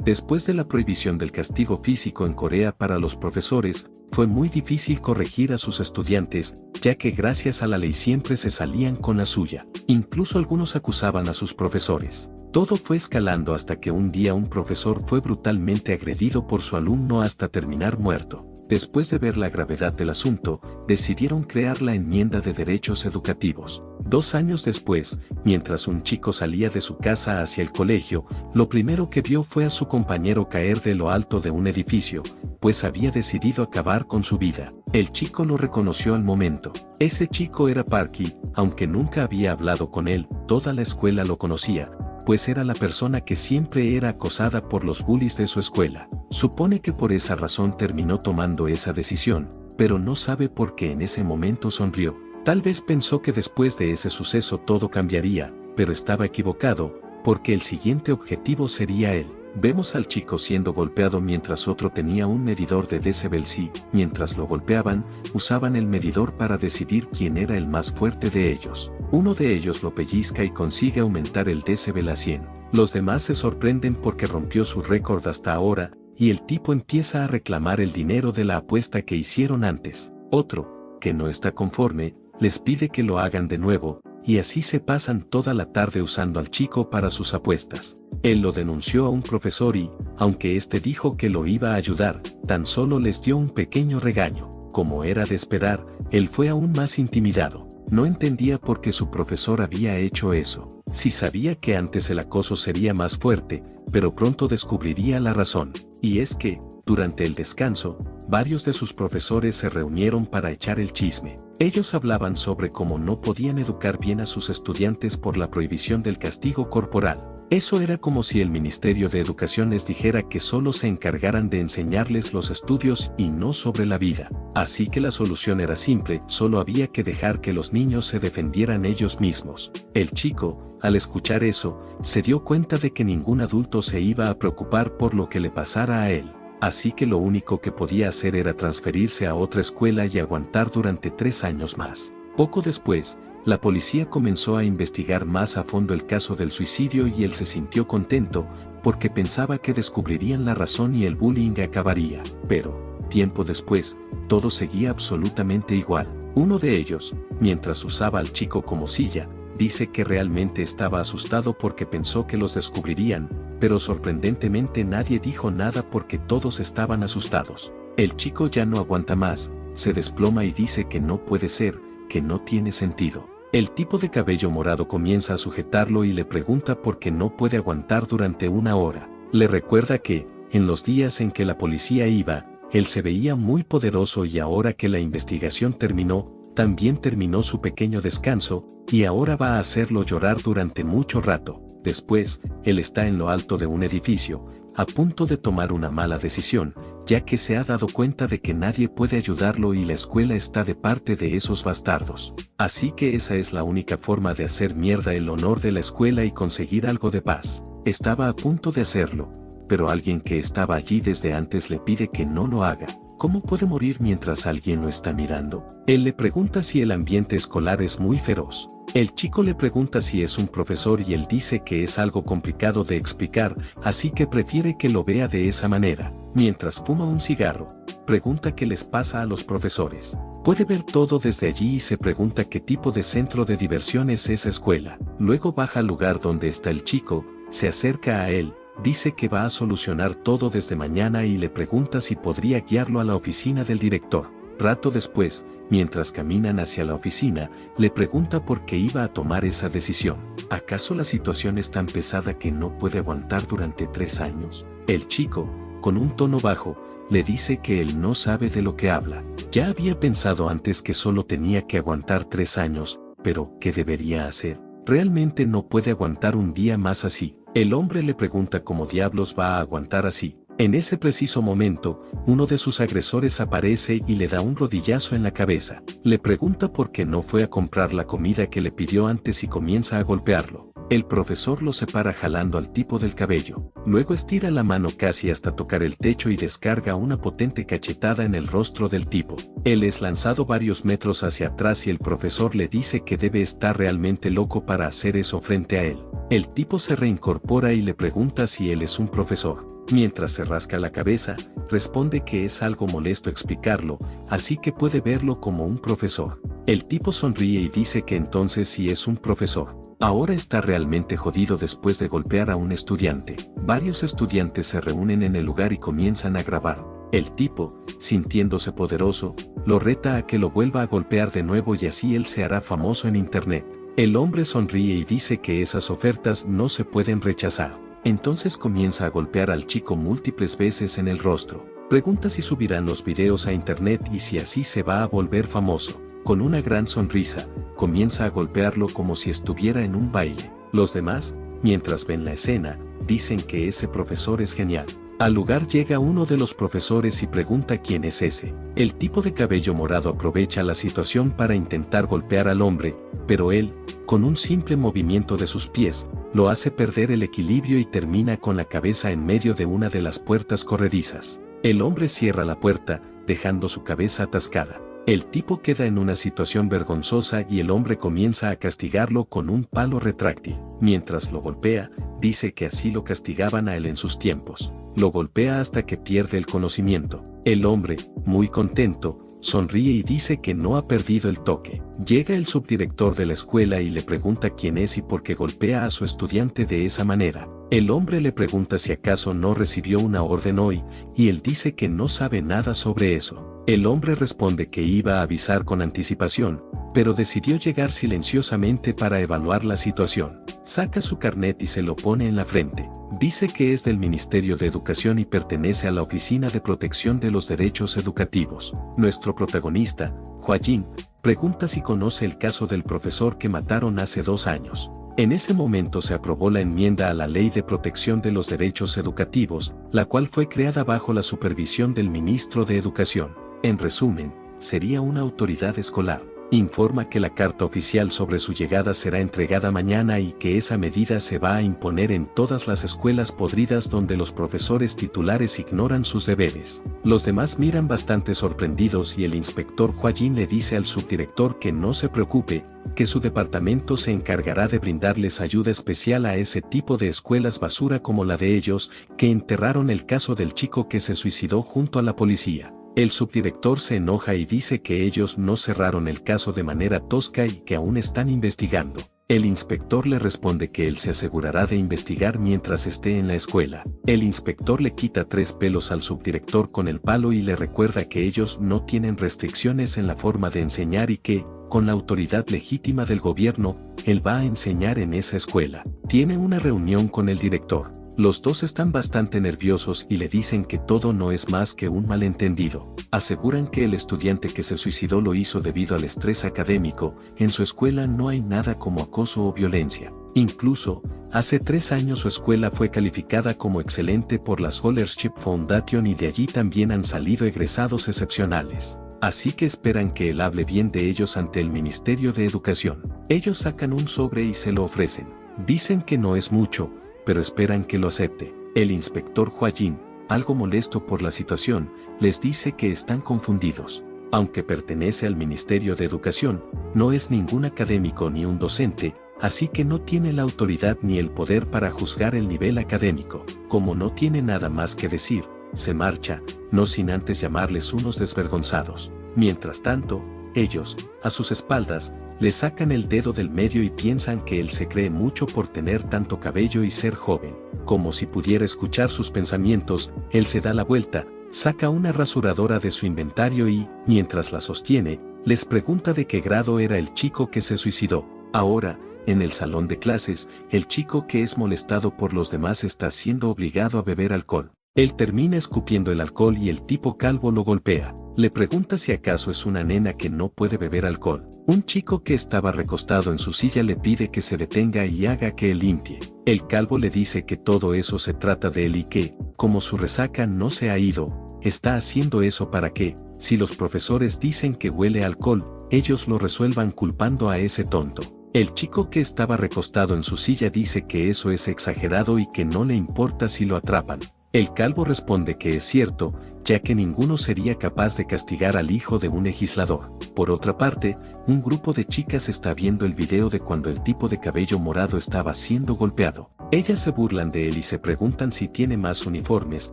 Después de la prohibición del castigo físico en Corea para los profesores, fue muy difícil corregir a sus estudiantes, ya que gracias a la ley siempre se salían con la suya. Incluso algunos acusaban a sus profesores. Todo fue escalando hasta que un día un profesor fue brutalmente agredido por su alumno hasta terminar muerto. Después de ver la gravedad del asunto, decidieron crear la Enmienda de Derechos Educativos. 2 años después, mientras un chico salía de su casa hacia el colegio, lo primero que vio fue a su compañero caer de lo alto de un edificio, pues había decidido acabar con su vida. El chico lo reconoció al momento. Ese chico era Parky, aunque nunca había hablado con él, toda la escuela lo conocía, pues era la persona que siempre era acosada por los bullies de su escuela. Supone que por esa razón terminó tomando esa decisión, pero no sabe por qué en ese momento sonrió. Tal vez pensó que después de ese suceso todo cambiaría, pero estaba equivocado, porque el siguiente objetivo sería él. Vemos al chico siendo golpeado mientras otro tenía un medidor de decibels y, mientras lo golpeaban, usaban el medidor para decidir quién era el más fuerte de ellos. Uno de ellos lo pellizca y consigue aumentar el decibel a 100. Los demás se sorprenden porque rompió su récord hasta ahora, y el tipo empieza a reclamar el dinero de la apuesta que hicieron antes. Otro, que no está conforme, les pide que lo hagan de nuevo, y así se pasan toda la tarde usando al chico para sus apuestas. Él lo denunció a un profesor y, aunque este dijo que lo iba a ayudar, tan solo les dio un pequeño regaño. Como era de esperar, él fue aún más intimidado. No entendía por qué su profesor había hecho eso. Sí sabía que antes el acoso sería más fuerte, pero pronto descubriría la razón. Y es que, durante el descanso, varios de sus profesores se reunieron para echar el chisme. Ellos hablaban sobre cómo no podían educar bien a sus estudiantes por la prohibición del castigo corporal. Eso era como si el Ministerio de Educación les dijera que solo se encargaran de enseñarles los estudios y no sobre la vida. Así que la solución era simple, solo había que dejar que los niños se defendieran ellos mismos. El chico, al escuchar eso, se dio cuenta de que ningún adulto se iba a preocupar por lo que le pasara a él. Así que lo único que podía hacer era transferirse a otra escuela y aguantar durante 3 años más. Poco después, la policía comenzó a investigar más a fondo el caso del suicidio y él se sintió contento, porque pensaba que descubrirían la razón y el bullying acabaría. Pero, tiempo después, todo seguía absolutamente igual. Uno de ellos, mientras usaba al chico como silla, dice que realmente estaba asustado porque pensó que los descubrirían, pero sorprendentemente nadie dijo nada porque todos estaban asustados. El chico ya no aguanta más, se desploma y dice que no puede ser, que no tiene sentido. El tipo de cabello morado comienza a sujetarlo y le pregunta por qué no puede aguantar durante 1 hora. Le recuerda que, en los días en que la policía iba, él se veía muy poderoso y ahora que la investigación terminó, también terminó su pequeño descanso, y ahora va a hacerlo llorar durante mucho rato. Después, él está en lo alto de un edificio, a punto de tomar una mala decisión, ya que se ha dado cuenta de que nadie puede ayudarlo y la escuela está de parte de esos bastardos. Así que esa es la única forma de hacer mierda el honor de la escuela y conseguir algo de paz. Estaba a punto de hacerlo, pero alguien que estaba allí desde antes le pide que no lo haga. ¿Cómo puede morir mientras alguien lo está mirando? Él le pregunta si el ambiente escolar es muy feroz. El chico le pregunta si es un profesor y él dice que es algo complicado de explicar, así que prefiere que lo vea de esa manera. Mientras fuma un cigarro, pregunta qué les pasa a los profesores. Puede ver todo desde allí y se pregunta qué tipo de centro de diversión es esa escuela. Luego baja al lugar donde está el chico, se acerca a él. Dice que va a solucionar todo desde mañana y le pregunta si podría guiarlo a la oficina del director. Rato después, mientras caminan hacia la oficina, le pregunta por qué iba a tomar esa decisión. ¿Acaso la situación es tan pesada que no puede aguantar durante 3 años? El chico, con un tono bajo, le dice que él no sabe de lo que habla. Ya había pensado antes que solo tenía que aguantar 3 años, pero ¿qué debería hacer? Realmente no puede aguantar un día más así. El hombre le pregunta cómo diablos va a aguantar así. En ese preciso momento, uno de sus agresores aparece y le da un rodillazo en la cabeza. Le pregunta por qué no fue a comprar la comida que le pidió antes y comienza a golpearlo. El profesor lo separa jalando al tipo del cabello. Luego estira la mano casi hasta tocar el techo y descarga una potente cachetada en el rostro del tipo. Él es lanzado varios metros hacia atrás y el profesor le dice que debe estar realmente loco para hacer eso frente a él. El tipo se reincorpora y le pregunta si él es un profesor. Mientras se rasca la cabeza, responde que es algo molesto explicarlo, así que puede verlo como un profesor. El tipo sonríe y dice que entonces sí es un profesor. Ahora está realmente jodido después de golpear a un estudiante. Varios estudiantes se reúnen en el lugar y comienzan a grabar. El tipo, sintiéndose poderoso, lo reta a que lo vuelva a golpear de nuevo y así él se hará famoso en internet. El hombre sonríe y dice que esas ofertas no se pueden rechazar. Entonces comienza a golpear al chico múltiples veces en el rostro. Pregunta si subirán los videos a internet y si así se va a volver famoso. Con una gran sonrisa, comienza a golpearlo como si estuviera en un baile. Los demás, mientras ven la escena, dicen que ese profesor es genial. Al lugar llega uno de los profesores y pregunta quién es ese. El tipo de cabello morado aprovecha la situación para intentar golpear al hombre, pero él, con un simple movimiento de sus pies, lo hace perder el equilibrio y termina con la cabeza en medio de una de las puertas corredizas. El hombre cierra la puerta, dejando su cabeza atascada. El tipo queda en una situación vergonzosa y el hombre comienza a castigarlo con un palo retráctil. Mientras lo golpea, dice que así lo castigaban a él en sus tiempos. Lo golpea hasta que pierde el conocimiento. El hombre, muy contento, sonríe y dice que no ha perdido el toque. Llega el subdirector de la escuela y le pregunta quién es y por qué golpea a su estudiante de esa manera. El hombre le pregunta si acaso no recibió una orden hoy, y él dice que no sabe nada sobre eso. El hombre responde que iba a avisar con anticipación, pero decidió llegar silenciosamente para evaluar la situación. Saca su carnet y se lo pone en la frente. Dice que es del Ministerio de Educación y pertenece a la Oficina de Protección de los Derechos Educativos. Nuestro protagonista, Hua-Jin, pregunta si conoce el caso del profesor que mataron hace 2 años. En ese momento se aprobó la enmienda a la Ley de Protección de los Derechos Educativos, la cual fue creada bajo la supervisión del ministro de Educación. En resumen, sería una autoridad escolar. Informa que la carta oficial sobre su llegada será entregada mañana y que esa medida se va a imponer en todas las escuelas podridas donde los profesores titulares ignoran sus deberes. Los demás miran bastante sorprendidos y el inspector Hua-Jin le dice al subdirector que no se preocupe, que su departamento se encargará de brindarles ayuda especial a ese tipo de escuelas basura como la de ellos, que enterraron el caso del chico que se suicidó junto a la policía. El subdirector se enoja y dice que ellos no cerraron el caso de manera tosca y que aún están investigando. El inspector le responde que él se asegurará de investigar mientras esté en la escuela. El inspector le quita 3 pelos al subdirector con el palo y le recuerda que ellos no tienen restricciones en la forma de enseñar y que, con la autoridad legítima del gobierno, él va a enseñar en esa escuela. Tiene una reunión con el director. Los dos están bastante nerviosos y le dicen que todo no es más que un malentendido. Aseguran que el estudiante que se suicidó lo hizo debido al estrés académico. En su escuela no hay nada como acoso o violencia. Incluso, hace 3 años su escuela fue calificada como excelente por la Scholarship Foundation y de allí también han salido egresados excepcionales. Así que esperan que él hable bien de ellos ante el Ministerio de Educación. Ellos sacan un sobre y se lo ofrecen. Dicen que no es mucho, pero esperan que lo acepte. El inspector Hua-Jin, algo molesto por la situación, les dice que están confundidos. Aunque pertenece al Ministerio de Educación, no es ningún académico ni un docente, así que no tiene la autoridad ni el poder para juzgar el nivel académico. Como no tiene nada más que decir, se marcha, no sin antes llamarles unos desvergonzados. Mientras tanto, ellos, a sus espaldas, le sacan el dedo del medio y piensan que él se cree mucho por tener tanto cabello y ser joven. Como si pudiera escuchar sus pensamientos, él se da la vuelta, saca una rasuradora de su inventario y, mientras la sostiene, les pregunta de qué grado era el chico que se suicidó. Ahora, en el salón de clases, el chico que es molestado por los demás está siendo obligado a beber alcohol. Él termina escupiendo el alcohol y el tipo calvo lo golpea. Le pregunta si acaso es una nena que no puede beber alcohol. Un chico que estaba recostado en su silla le pide que se detenga y haga que él limpie. El calvo le dice que todo eso se trata de él y que, como su resaca no se ha ido, está haciendo eso para que, si los profesores dicen que huele a alcohol, ellos lo resuelvan culpando a ese tonto. El chico que estaba recostado en su silla dice que eso es exagerado y que no le importa si lo atrapan. El calvo responde que es cierto, ya que ninguno sería capaz de castigar al hijo de un legislador. Por otra parte, un grupo de chicas está viendo el video de cuando el tipo de cabello morado estaba siendo golpeado. Ellas se burlan de él y se preguntan si tiene más uniformes,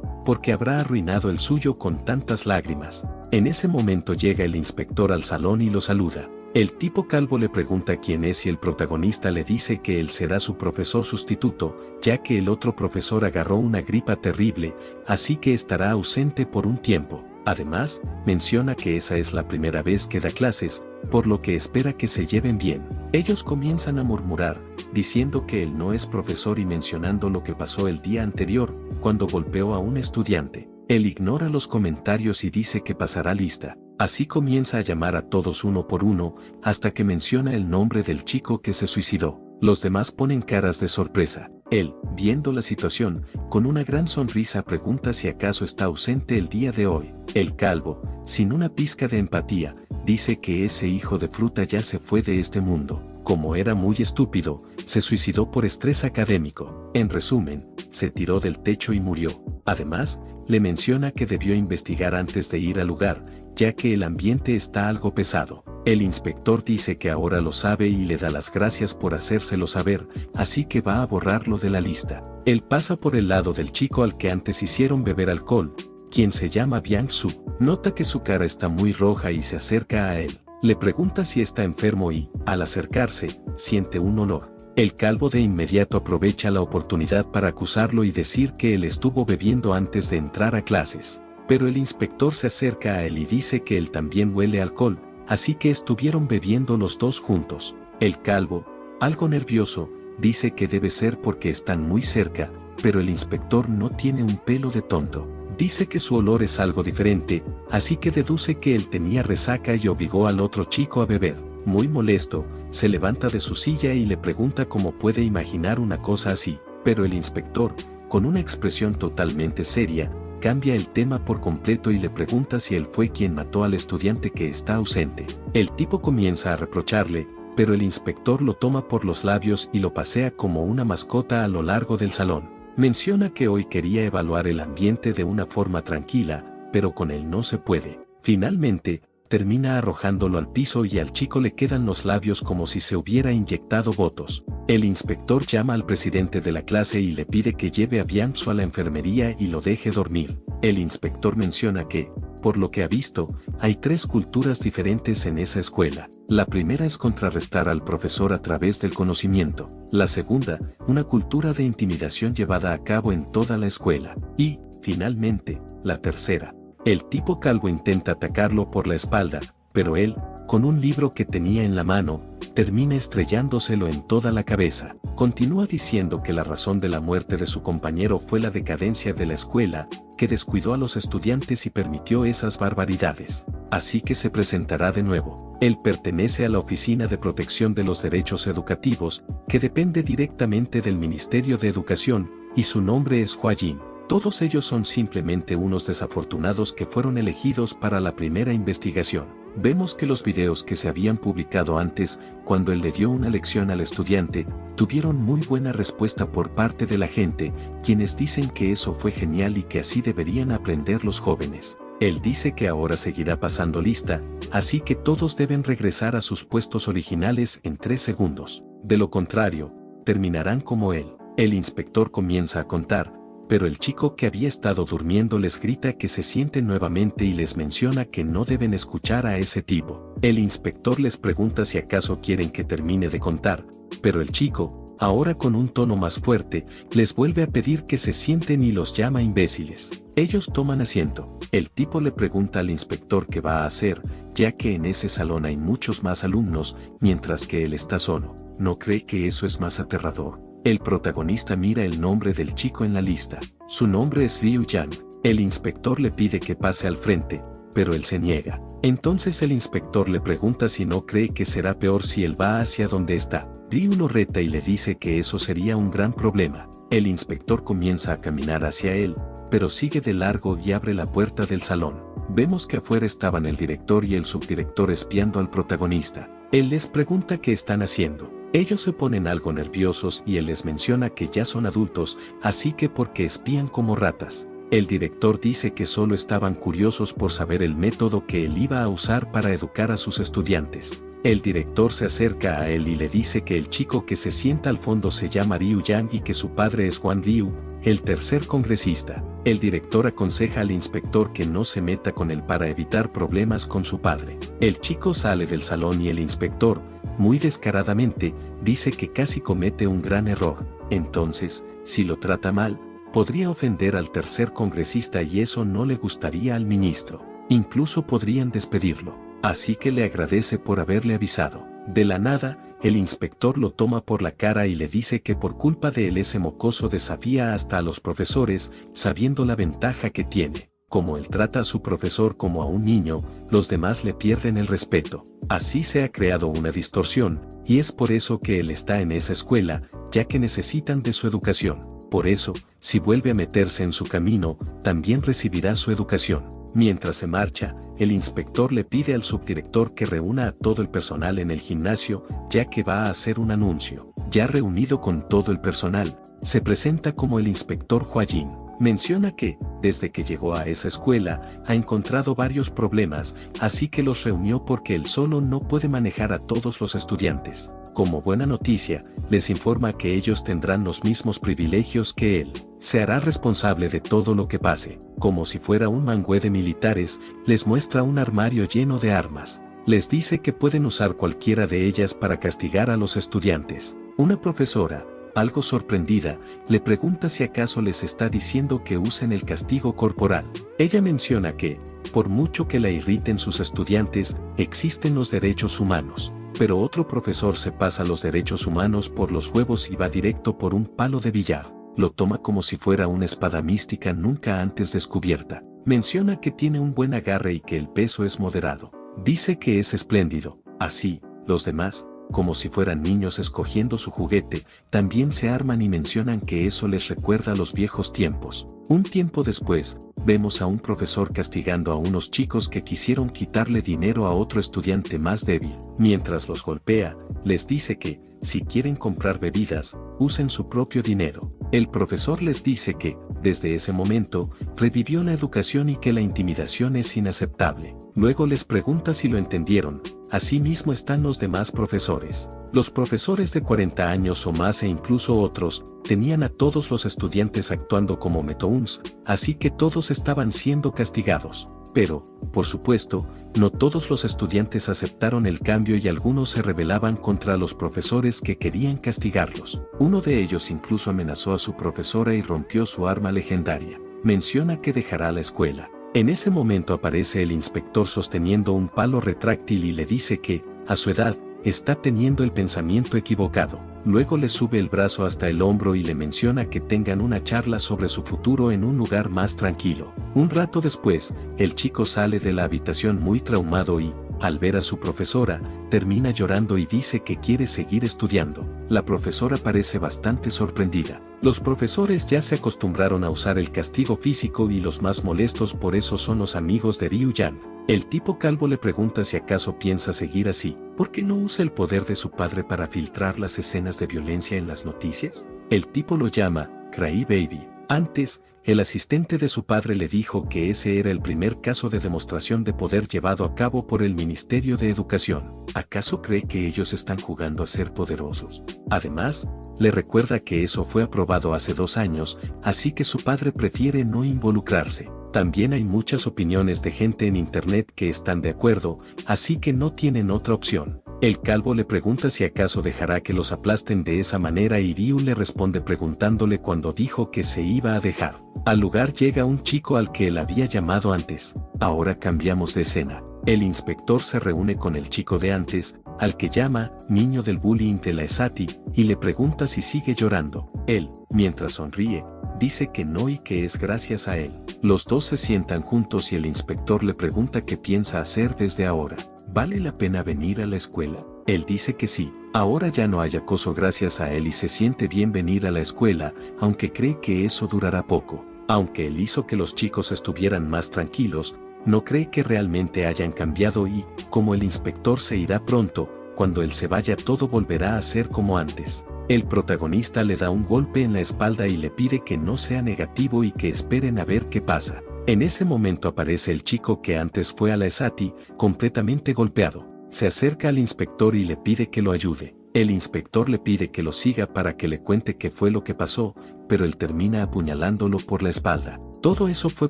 porque habrá arruinado el suyo con tantas lágrimas. En ese momento llega el inspector al salón y lo saluda. El tipo calvo le pregunta quién es y el protagonista le dice que él será su profesor sustituto, ya que el otro profesor agarró una gripa terrible, así que estará ausente por un tiempo. Además, menciona que esa es la primera vez que da clases, por lo que espera que se lleven bien. Ellos comienzan a murmurar, diciendo que él no es profesor y mencionando lo que pasó el día anterior, cuando golpeó a un estudiante. Él ignora los comentarios y dice que pasará lista. Así comienza a llamar a todos uno por uno, hasta que menciona el nombre del chico que se suicidó. Los demás ponen caras de sorpresa. Él, viendo la situación, con una gran sonrisa pregunta si acaso está ausente el día de hoy. El calvo, sin una pizca de empatía, dice que ese hijo de fruta ya se fue de este mundo. Como era muy estúpido, se suicidó por estrés académico. En resumen, se tiró del techo y murió. Además, le menciona que debió investigar antes de ir al lugar, ya que el ambiente está algo pesado. El inspector dice que ahora lo sabe y le da las gracias por hacérselo saber, así que va a borrarlo de la lista. Él pasa por el lado del chico al que antes hicieron beber alcohol, quien se llama Byung Su. Nota que su cara está muy roja y se acerca a él. Le pregunta si está enfermo y, al acercarse, siente un olor. El calvo de inmediato aprovecha la oportunidad para acusarlo y decir que él estuvo bebiendo antes de entrar a clases. Pero el inspector se acerca a él y dice que él también huele alcohol, así que estuvieron bebiendo los dos juntos. El calvo, algo nervioso, dice que debe ser porque están muy cerca, pero el inspector no tiene un pelo de tonto. Dice que su olor es algo diferente, así que deduce que él tenía resaca y obligó al otro chico a beber. Muy molesto, se levanta de su silla y le pregunta cómo puede imaginar una cosa así, pero el inspector, con una expresión totalmente seria, cambia el tema por completo y le pregunta si él fue quien mató al estudiante que está ausente. El tipo comienza a reprocharle, pero el inspector lo toma por los labios y lo pasea como una mascota a lo largo del salón. Menciona que hoy quería evaluar el ambiente de una forma tranquila, pero con él no se puede. Finalmente, termina arrojándolo al piso y al chico le quedan los labios como si se hubiera inyectado botos. El inspector llama al presidente de la clase y le pide que lleve a Byung Su a la enfermería y lo deje dormir. El inspector menciona que, por lo que ha visto, hay 3 culturas diferentes en esa escuela. La primera es contrarrestar al profesor a través del conocimiento. La segunda, una cultura de intimidación llevada a cabo en toda la escuela. Y, finalmente, la tercera. El tipo calvo intenta atacarlo por la espalda, pero él, con un libro que tenía en la mano, termina estrellándoselo en toda la cabeza. Continúa diciendo que la razón de la muerte de su compañero fue la decadencia de la escuela, que descuidó a los estudiantes y permitió esas barbaridades. Así que se presentará de nuevo. Él pertenece a la Oficina de Protección de los Derechos Educativos, que depende directamente del Ministerio de Educación, y su nombre es Hua Jin. Todos ellos son simplemente unos desafortunados que fueron elegidos para la primera investigación. Vemos que los videos que se habían publicado antes, cuando él le dio una lección al estudiante, tuvieron muy buena respuesta por parte de la gente, quienes dicen que eso fue genial y que así deberían aprender los jóvenes. Él dice que ahora seguirá pasando lista, así que todos deben regresar a sus puestos originales en 3 segundos. De lo contrario, terminarán como él. El inspector comienza a contar, pero el chico que había estado durmiendo les grita que se sienten nuevamente y les menciona que no deben escuchar a ese tipo. El inspector les pregunta si acaso quieren que termine de contar, pero el chico, ahora con un tono más fuerte, les vuelve a pedir que se sienten y los llama imbéciles. Ellos toman asiento. El tipo le pregunta al inspector qué va a hacer, ya que en ese salón hay muchos más alumnos, mientras que él está solo. ¿No cree que eso es más aterrador? El protagonista mira el nombre del chico en la lista. Su nombre es Ryu Yang. El inspector le pide que pase al frente, pero él se niega. Entonces el inspector le pregunta si no cree que será peor si él va hacia donde está. Ryu lo reta y le dice que eso sería un gran problema. El inspector comienza a caminar hacia él, pero sigue de largo y abre la puerta del salón. Vemos que afuera estaban el director y el subdirector espiando al protagonista. Él les pregunta qué están haciendo. Ellos se ponen algo nerviosos y él les menciona que ya son adultos, así que porque espían como ratas. El director dice que solo estaban curiosos por saber el método que él iba a usar para educar a sus estudiantes. El director se acerca a él y le dice que el chico que se sienta al fondo se llama Ryu Yang y que su padre es Juan Ryu, el tercer congresista. El director aconseja al inspector que no se meta con él para evitar problemas con su padre. El chico sale del salón y el inspector, muy descaradamente, dice que casi comete un gran error. Entonces, si lo trata mal, podría ofender al tercer congresista y eso no le gustaría al ministro. Incluso podrían despedirlo. Así que le agradece por haberle avisado. De la nada, el inspector lo toma por la cara y le dice que por culpa de él ese mocoso desafía hasta a los profesores, sabiendo la ventaja que tiene. Como él trata a su profesor como a un niño, los demás le pierden el respeto. Así se ha creado una distorsión, y es por eso que él está en esa escuela, ya que necesitan de su educación. Por eso, si vuelve a meterse en su camino, también recibirá su educación. Mientras se marcha, el inspector le pide al subdirector que reúna a todo el personal en el gimnasio, ya que va a hacer un anuncio. Ya reunido con todo el personal, se presenta como el inspector Huayin. Menciona que, desde que llegó a esa escuela, ha encontrado varios problemas, así que los reunió porque él solo no puede manejar a todos los estudiantes. Como buena noticia, les informa que ellos tendrán los mismos privilegios que él. Se hará responsable de todo lo que pase. Como si fuera un mangüe de militares, les muestra un armario lleno de armas. Les dice que pueden usar cualquiera de ellas para castigar a los estudiantes. Una profesora, algo sorprendida, le pregunta si acaso les está diciendo que usen el castigo corporal. Ella menciona que, por mucho que la irriten sus estudiantes, existen los derechos humanos. Pero otro profesor se pasa los derechos humanos por los huevos y va directo por un palo de billar. Lo toma como si fuera una espada mística nunca antes descubierta. Menciona que tiene un buen agarre y que el peso es moderado. Dice que es espléndido. Así, los demás, como si fueran niños escogiendo su juguete, también se arman y mencionan que eso les recuerda a los viejos tiempos. Un tiempo después, vemos a un profesor castigando a unos chicos que quisieron quitarle dinero a otro estudiante más débil. Mientras los golpea, les dice que, si quieren comprar bebidas, usen su propio dinero. El profesor les dice que, desde ese momento, revivió la educación y que la intimidación es inaceptable. Luego les pregunta si lo entendieron. Asimismo están los demás profesores. Los profesores de 40 años o más e incluso otros, tenían a todos los estudiantes actuando como metouns, así que todos estaban siendo castigados. Pero, por supuesto, no todos los estudiantes aceptaron el cambio y algunos se rebelaban contra los profesores que querían castigarlos. Uno de ellos incluso amenazó a su profesora y rompió su arma legendaria. Menciona que dejará la escuela. En ese momento aparece el inspector sosteniendo un palo retráctil y le dice que, a su edad, está teniendo el pensamiento equivocado. Luego le sube el brazo hasta el hombro y le menciona que tengan una charla sobre su futuro en un lugar más tranquilo. Un rato después, el chico sale de la habitación muy traumado y, al ver a su profesora, termina llorando y dice que quiere seguir estudiando. La profesora parece bastante sorprendida. Los profesores ya se acostumbraron a usar el castigo físico y los más molestos por eso son los amigos de Ryu Yang. El tipo calvo le pregunta si acaso piensa seguir así. ¿Por qué no usa el poder de su padre para filtrar las escenas de violencia en las noticias? El tipo lo llama Cry Baby. Antes, el asistente de su padre le dijo que ese era el primer caso de demostración de poder llevado a cabo por el Ministerio de Educación. ¿Acaso cree que ellos están jugando a ser poderosos? Además, le recuerda que eso fue aprobado hace 2 años, así que su padre prefiere no involucrarse. También hay muchas opiniones de gente en internet que están de acuerdo, así que no tienen otra opción. El calvo le pregunta si acaso dejará que los aplasten de esa manera y Ryu le responde preguntándole cuando dijo que se iba a dejar. Al lugar llega un chico al que él había llamado antes. Ahora cambiamos de escena. El inspector se reúne con el chico de antes, al que llama niño del bullying de la ESATI, y le pregunta si sigue llorando. Él, mientras sonríe, dice que no y que es gracias a él. Los dos se sientan juntos y el inspector le pregunta qué piensa hacer desde ahora. ¿Vale la pena venir a la escuela? Él dice que sí. Ahora ya no hay acoso gracias a él y se siente bien venir a la escuela, aunque cree que eso durará poco. Aunque él hizo que los chicos estuvieran más tranquilos, no cree que realmente hayan cambiado y, como el inspector se irá pronto, cuando él se vaya todo volverá a ser como antes. El protagonista le da un golpe en la espalda y le pide que no sea negativo y que esperen a ver qué pasa. En ese momento aparece el chico que antes fue a la ESATI, completamente golpeado. Se acerca al inspector y le pide que lo ayude. El inspector le pide que lo siga para que le cuente qué fue lo que pasó, pero él termina apuñalándolo por la espalda. Todo eso fue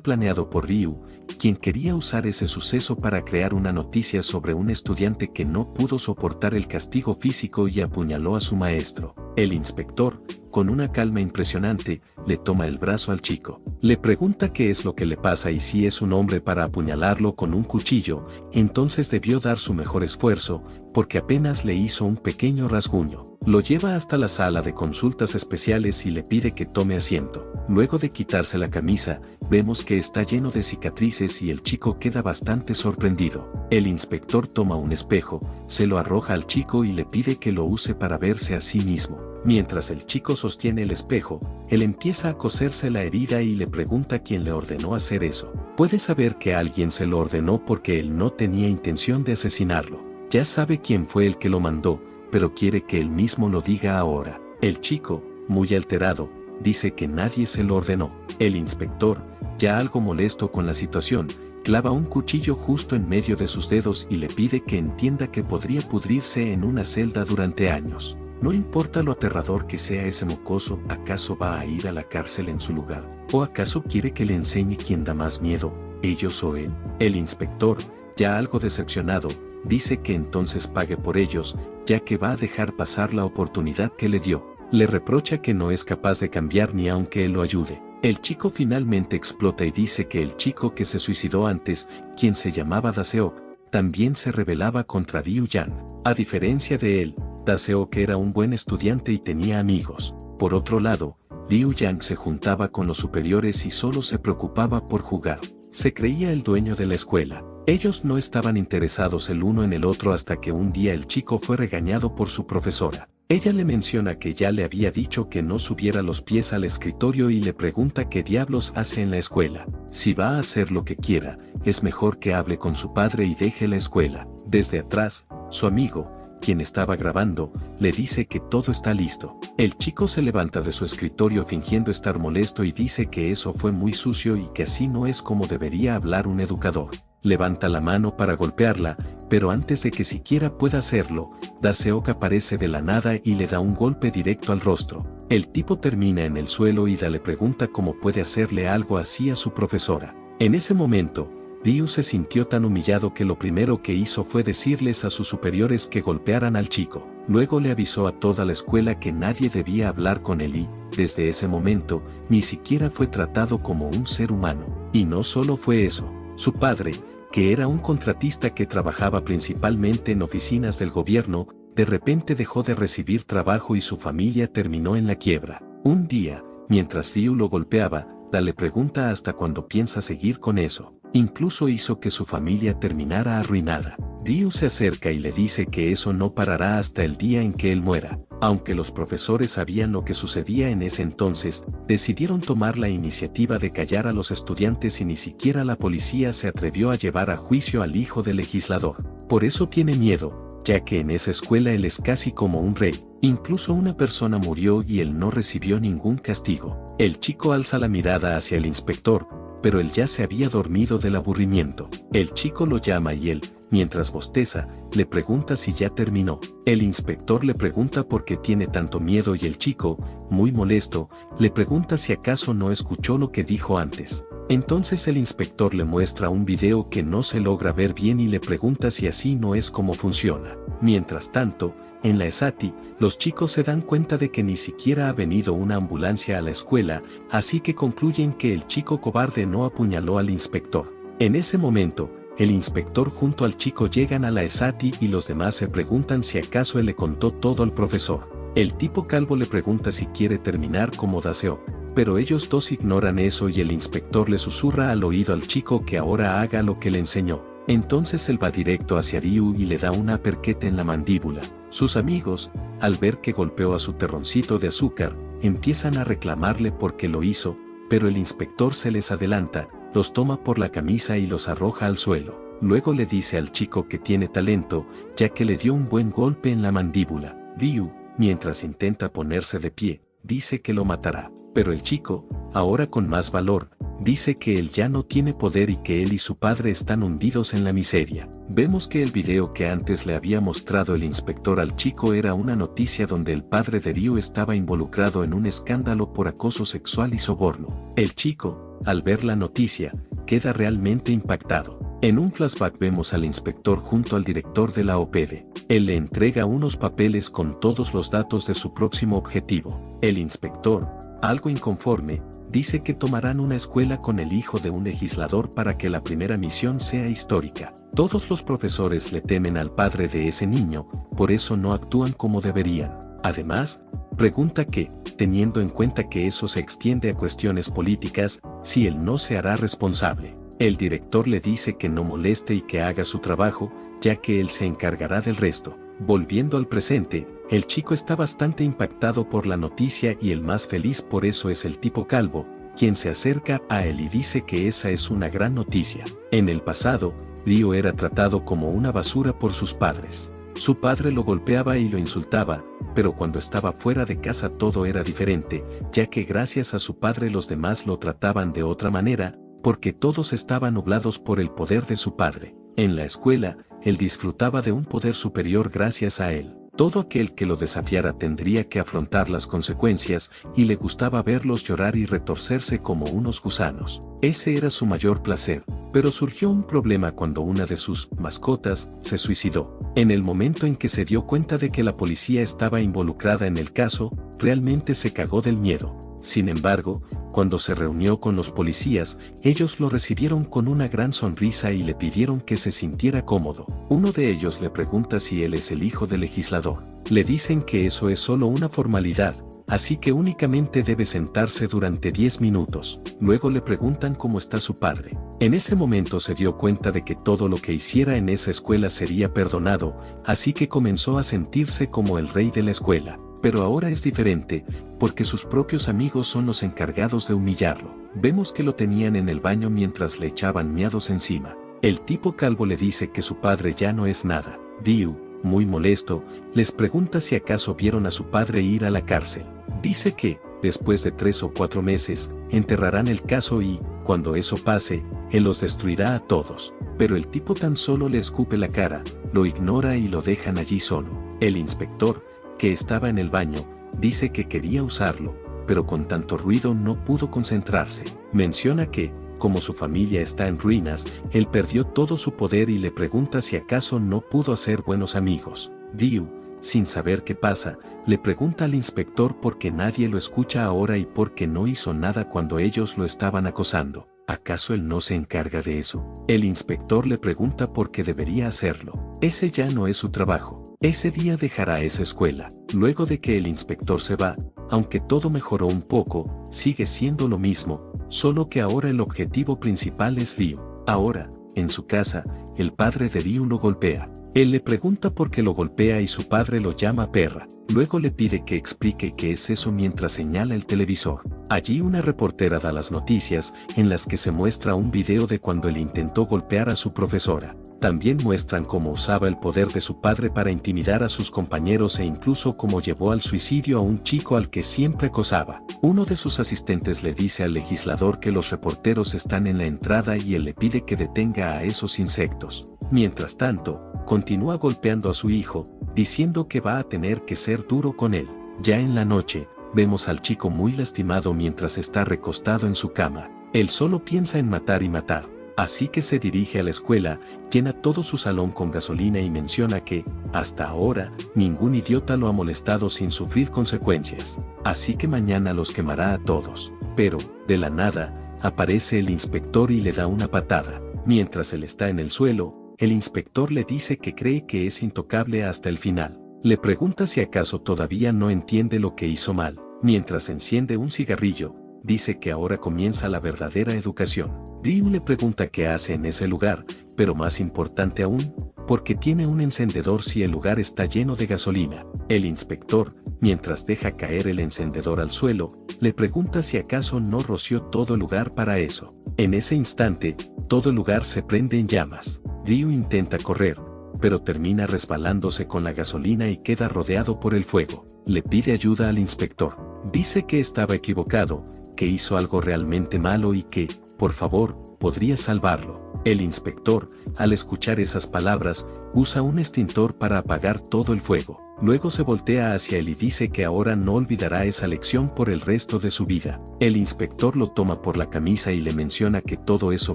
planeado por Ryu, quien quería usar ese suceso para crear una noticia sobre un estudiante que no pudo soportar el castigo físico y apuñaló a su maestro. El inspector, con una calma impresionante, le toma el brazo al chico. Le pregunta qué es lo que le pasa y si es un hombre para apuñalarlo con un cuchillo, entonces debió dar su mejor esfuerzo, porque apenas le hizo un pequeño rasguño. Lo lleva hasta la sala de consultas especiales y le pide que tome asiento. Luego de quitarse la camisa, vemos que está lleno de cicatrices y el chico queda bastante sorprendido. El inspector toma un espejo, se lo arroja al chico y le pide que lo use para verse a sí mismo. Mientras el chico sostiene el espejo, él empieza a coserse la herida y le pregunta quién le ordenó hacer eso. Puede saber que alguien se lo ordenó porque él no tenía intención de asesinarlo. Ya sabe quién fue el que lo mandó, pero quiere que él mismo lo diga ahora. El chico, muy alterado, dice que nadie se lo ordenó. El inspector, ya algo molesto con la situación, clava un cuchillo justo en medio de sus dedos y le pide que entienda que podría pudrirse en una celda durante años. No importa lo aterrador que sea ese mocoso, ¿acaso va a ir a la cárcel en su lugar? ¿O acaso quiere que le enseñe quién da más miedo, ellos o él? El inspector, ya algo decepcionado, dice que entonces pague por ellos, ya que va a dejar pasar la oportunidad que le dio. Le reprocha que no es capaz de cambiar ni aunque él lo ayude. El chico finalmente explota y dice que el chico que se suicidó antes, quien se llamaba Daseok, también se rebelaba contra Ryu-yan. A diferencia de él, Daseok era un buen estudiante y tenía amigos. Por otro lado, Ryu-yan se juntaba con los superiores y solo se preocupaba por jugar. Se creía el dueño de la escuela. Ellos no estaban interesados el uno en el otro hasta que un día el chico fue regañado por su profesora. Ella le menciona que ya le había dicho que no subiera los pies al escritorio y le pregunta qué diablos hace en la escuela. Si va a hacer lo que quiera, es mejor que hable con su padre y deje la escuela. Desde atrás, su amigo, quien estaba grabando, le dice que todo está listo. El chico se levanta de su escritorio fingiendo estar molesto y dice que eso fue muy sucio y que así no es como debería hablar un educador. Levanta la mano para golpearla, pero antes de que siquiera pueda hacerlo, Daseok aparece de la nada y le da un golpe directo al rostro. El tipo termina en el suelo y Da le pregunta cómo puede hacerle algo así a su profesora. En ese momento, Ryu se sintió tan humillado que lo primero que hizo fue decirles a sus superiores que golpearan al chico. Luego le avisó a toda la escuela que nadie debía hablar con él y, desde ese momento, ni siquiera fue tratado como un ser humano. Y no solo fue eso, su padre, que era un contratista que trabajaba principalmente en oficinas del gobierno, de repente dejó de recibir trabajo y su familia terminó en la quiebra. Un día, mientras Ryu lo golpeaba, Da le pregunta hasta cuándo piensa seguir con eso. Incluso hizo que su familia terminara arruinada. Ryu se acerca y le dice que eso no parará hasta el día en que él muera. Aunque los profesores sabían lo que sucedía en ese entonces, decidieron tomar la iniciativa de callar a los estudiantes y ni siquiera la policía se atrevió a llevar a juicio al hijo del legislador. Por eso tiene miedo, ya que en esa escuela él es casi como un rey. Incluso una persona murió y él no recibió ningún castigo. El chico alza la mirada hacia el inspector, pero él ya se había dormido del aburrimiento. El chico lo llama y él, mientras bosteza, le pregunta si ya terminó. El inspector le pregunta por qué tiene tanto miedo y el chico, muy molesto, le pregunta si acaso no escuchó lo que dijo antes. Entonces el inspector le muestra un video que no se logra ver bien y le pregunta si así no es como funciona. Mientras tanto, en la ESATI, los chicos se dan cuenta de que ni siquiera ha venido una ambulancia a la escuela, así que concluyen que el chico cobarde no apuñaló al inspector. En ese momento, el inspector junto al chico llegan a la ESATI y los demás se preguntan si acaso él le contó todo al profesor. El tipo calvo le pregunta si quiere terminar como Daseok, pero ellos dos ignoran eso y el inspector le susurra al oído al chico que ahora haga lo que le enseñó. Entonces él va directo hacia Ryu y le da una perqueta en la mandíbula. Sus amigos, al ver que golpeó a su terroncito de azúcar, empiezan a reclamarle por qué lo hizo, pero el inspector se les adelanta, los toma por la camisa y los arroja al suelo. Luego le dice al chico que tiene talento, ya que le dio un buen golpe en la mandíbula. Ryu, mientras intenta ponerse de pie, dice que lo matará. Pero el chico, ahora con más valor, dice que él ya no tiene poder y que él y su padre están hundidos en la miseria. Vemos que el video que antes le había mostrado el inspector al chico era una noticia donde el padre de Ryu estaba involucrado en un escándalo por acoso sexual y soborno. El chico, al ver la noticia, queda realmente impactado. En un flashback vemos al inspector junto al director de la OPD. Él le entrega unos papeles con todos los datos de su próximo objetivo. El inspector, algo inconforme, dice que tomarán una escuela con el hijo de un legislador para que la primera misión sea histórica. Todos los profesores le temen al padre de ese niño, por eso no actúan como deberían. Además, pregunta que, teniendo en cuenta que eso se extiende a cuestiones políticas, si él no se hará responsable. El director le dice que no moleste y que haga su trabajo, ya que él se encargará del resto. Volviendo al presente, el chico está bastante impactado por la noticia y el más feliz por eso es el tipo calvo, quien se acerca a él y dice que esa es una gran noticia. En el pasado, Ryu era tratado como una basura por sus padres. Su padre lo golpeaba y lo insultaba, pero cuando estaba fuera de casa todo era diferente, ya que gracias a su padre los demás lo trataban de otra manera, porque todos estaban nublados por el poder de su padre. En la escuela, él disfrutaba de un poder superior gracias a él. Todo aquel que lo desafiara tendría que afrontar las consecuencias y le gustaba verlos llorar y retorcerse como unos gusanos. Ese era su mayor placer, pero surgió un problema cuando una de sus mascotas se suicidó. En el momento en que se dio cuenta de que la policía estaba involucrada en el caso, realmente se cagó del miedo. Sin embargo, cuando se reunió con los policías, ellos lo recibieron con una gran sonrisa y le pidieron que se sintiera cómodo. Uno de ellos le pregunta si él es el hijo del legislador. Le dicen que eso es solo una formalidad, así que únicamente debe sentarse durante 10 minutos. Luego le preguntan cómo está su padre. En ese momento se dio cuenta de que todo lo que hiciera en esa escuela sería perdonado, así que comenzó a sentirse como el rey de la escuela. Pero ahora es diferente, porque sus propios amigos son los encargados de humillarlo. Vemos que lo tenían en el baño mientras le echaban miados encima. El tipo calvo le dice que su padre ya no es nada. Ryu, muy molesto, les pregunta si acaso vieron a su padre ir a la cárcel. Dice que, después de 3 o 4 meses, enterrarán el caso y, cuando eso pase, él los destruirá a todos. Pero el tipo tan solo le escupe la cara, lo ignora y lo dejan allí solo. El inspector, que estaba en el baño, dice que quería usarlo, pero con tanto ruido no pudo concentrarse. Menciona que, como su familia está en ruinas, él perdió todo su poder y le pregunta si acaso no pudo hacer buenos amigos. Ryu, sin saber qué pasa, le pregunta al inspector por qué nadie lo escucha ahora y por qué no hizo nada cuando ellos lo estaban acosando. ¿Acaso él no se encarga de eso? El inspector le pregunta por qué debería hacerlo. Ese ya no es su trabajo. Ese día dejará esa escuela. Luego de que el inspector se va, aunque todo mejoró un poco, sigue siendo lo mismo, solo que ahora el objetivo principal es Ryu. Ahora, en su casa, el padre de Ryu lo golpea. Él le pregunta por qué lo golpea y su padre lo llama perra. Luego le pide que explique qué es eso mientras señala el televisor. Allí una reportera da las noticias, en las que se muestra un video de cuando él intentó golpear a su profesora. También muestran cómo usaba el poder de su padre para intimidar a sus compañeros e incluso cómo llevó al suicidio a un chico al que siempre acosaba. Uno de sus asistentes le dice al legislador que los reporteros están en la entrada y él le pide que detenga a esos insectos. Mientras tanto, continúa golpeando a su hijo, diciendo que va a tener que ser duro con él. Ya en la noche, vemos al chico muy lastimado mientras está recostado en su cama. Él solo piensa en matar y matar. Así que se dirige a la escuela, llena todo su salón con gasolina y menciona que, hasta ahora, ningún idiota lo ha molestado sin sufrir consecuencias. Así que mañana los quemará a todos. Pero, de la nada, aparece el inspector y le da una patada. Mientras él está en el suelo, el inspector le dice que cree que es intocable hasta el final. Le pregunta si acaso todavía no entiende lo que hizo mal. Mientras enciende un cigarrillo, dice que ahora comienza la verdadera educación. Ryu le pregunta qué hace en ese lugar, pero más importante aún, porque tiene un encendedor si el lugar está lleno de gasolina. El inspector, mientras deja caer el encendedor al suelo, le pregunta si acaso no roció todo el lugar para eso. En ese instante, todo el lugar se prende en llamas. Ryu intenta correr, pero termina resbalándose con la gasolina y queda rodeado por el fuego. Le pide ayuda al inspector. Dice que estaba equivocado, que hizo algo realmente malo y que, por favor, podría salvarlo. El inspector, al escuchar esas palabras, usa un extintor para apagar todo el fuego. Luego se voltea hacia él y dice que ahora no olvidará esa lección por el resto de su vida. El inspector lo toma por la camisa y le menciona que todo eso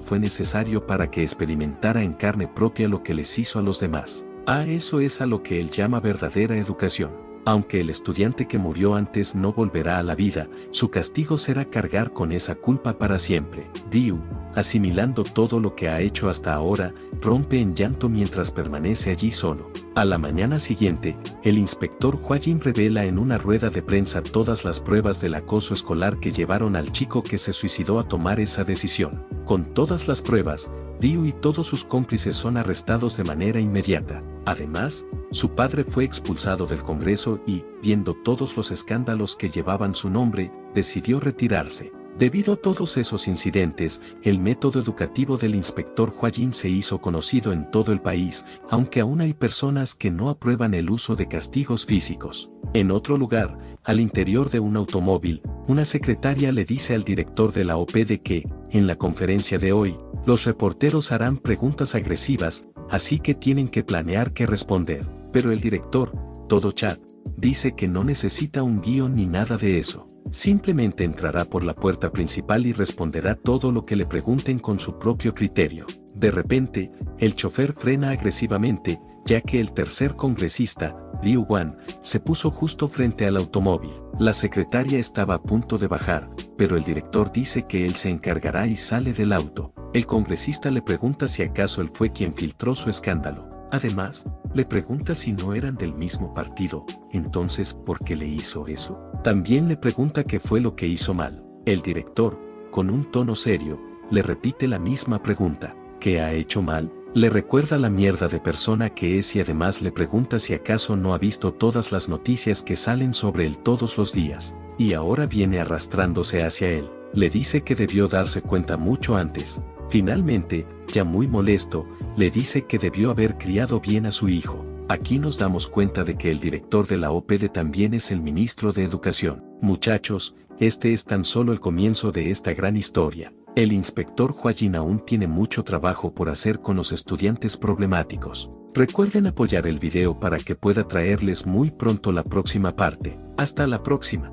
fue necesario para que experimentara en carne propia lo que les hizo a los demás. Eso es a lo que él llama verdadera educación. Aunque el estudiante que murió antes no volverá a la vida, su castigo será cargar con esa culpa para siempre. Ryu, asimilando todo lo que ha hecho hasta ahora, rompe en llanto mientras permanece allí solo. A la mañana siguiente, el inspector Hwa-jin revela en una rueda de prensa todas las pruebas del acoso escolar que llevaron al chico que se suicidó a tomar esa decisión. Con todas las pruebas, Ryu y todos sus cómplices son arrestados de manera inmediata. Además, su padre fue expulsado del Congreso y, viendo todos los escándalos que llevaban su nombre, decidió retirarse. Debido a todos esos incidentes, el método educativo del inspector Hwa-jin se hizo conocido en todo el país, aunque aún hay personas que no aprueban el uso de castigos físicos. En otro lugar, al interior de un automóvil, una secretaria le dice al director de la OPD que, en la conferencia de hoy, los reporteros harán preguntas agresivas, así que tienen que planear qué responder. Pero el director, todo chat, dice que no necesita un guión ni nada de eso. Simplemente entrará por la puerta principal y responderá todo lo que le pregunten con su propio criterio. De repente, el chofer frena agresivamente, ya que el tercer congresista, Ryu Wan, se puso justo frente al automóvil. La secretaria estaba a punto de bajar, pero el director dice que él se encargará y sale del auto. El congresista le pregunta si acaso él fue quien filtró su escándalo. Además, le pregunta si no eran del mismo partido, entonces, ¿por qué le hizo eso? También le pregunta qué fue lo que hizo mal. El director, con un tono serio, le repite la misma pregunta. ¿Qué ha hecho mal? Le recuerda la mierda de persona que es y además le pregunta si acaso no ha visto todas las noticias que salen sobre él todos los días, y ahora viene arrastrándose hacia él. Le dice que debió darse cuenta mucho antes. Finalmente, ya muy molesto, le dice que debió haber criado bien a su hijo. Aquí nos damos cuenta de que el director de la OPD también es el ministro de Educación. Muchachos, este es tan solo el comienzo de esta gran historia. El inspector Hwa-jin aún tiene mucho trabajo por hacer con los estudiantes problemáticos. Recuerden apoyar el video para que pueda traerles muy pronto la próxima parte. Hasta la próxima.